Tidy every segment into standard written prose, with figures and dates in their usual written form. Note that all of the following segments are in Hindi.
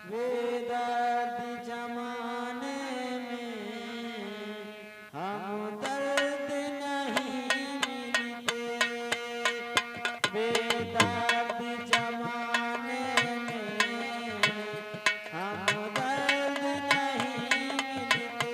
बेदर्द जमाने में हम दर्द नहीं मिलते, बेदर्द जमाने में हम दर्द नहीं मिलते।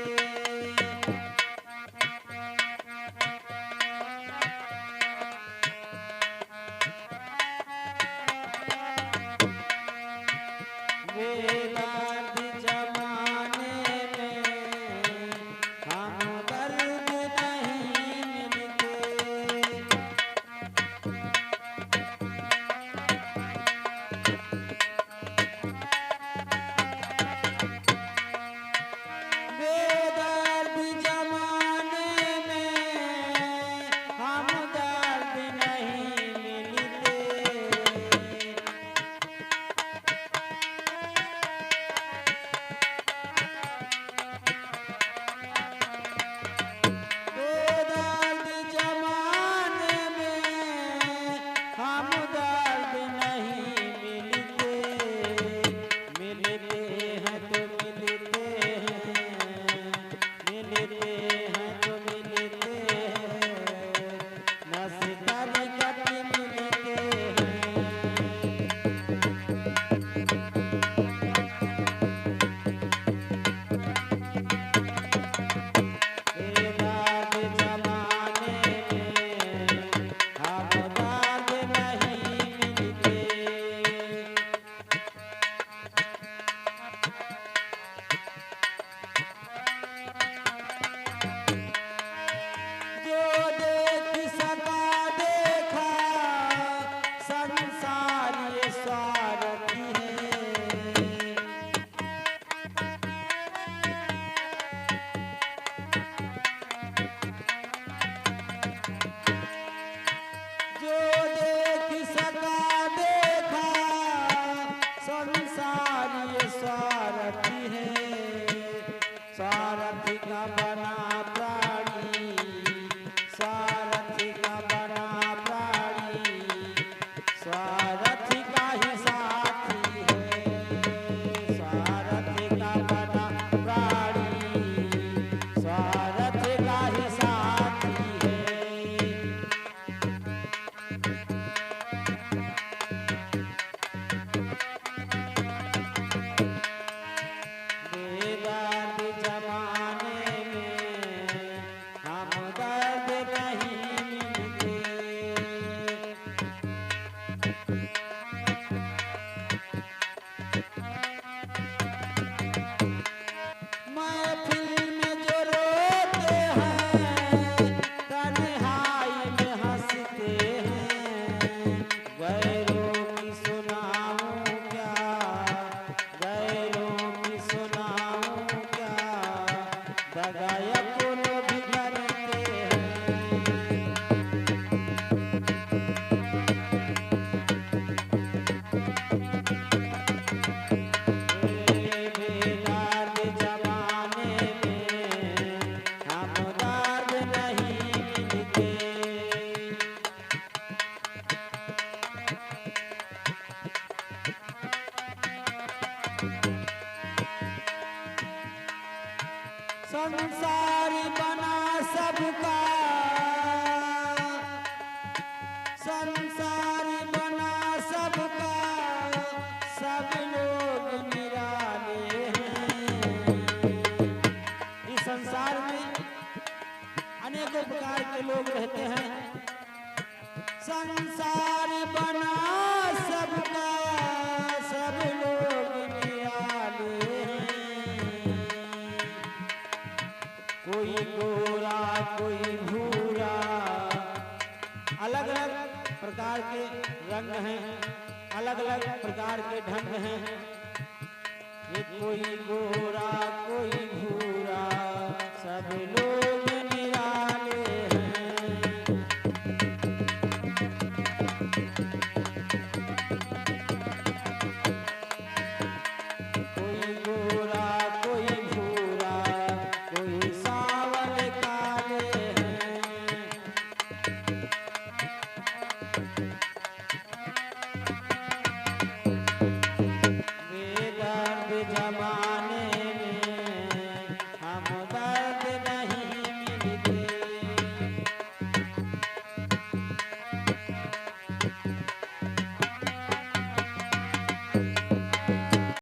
सारथी का बना प्राणी, सारथी का बना प्राणी, सारथी का ही साथी है, सारथी का बना प्राणी, सारथी का ही साथी है। संसार बना सबका, संसार बना सबका, सब लोग निराले हैं। इस संसार में अनेकों प्रकार के लोग रहते हैं। संसार बना सबका, सब लोग निराले हैं। कोई गोरा कोई भूरा, अलग अलग प्रकार के रंग हैं, अलग अलग प्रकार के ढंग हैं। ये कोई गोरा कोई भूरा, सब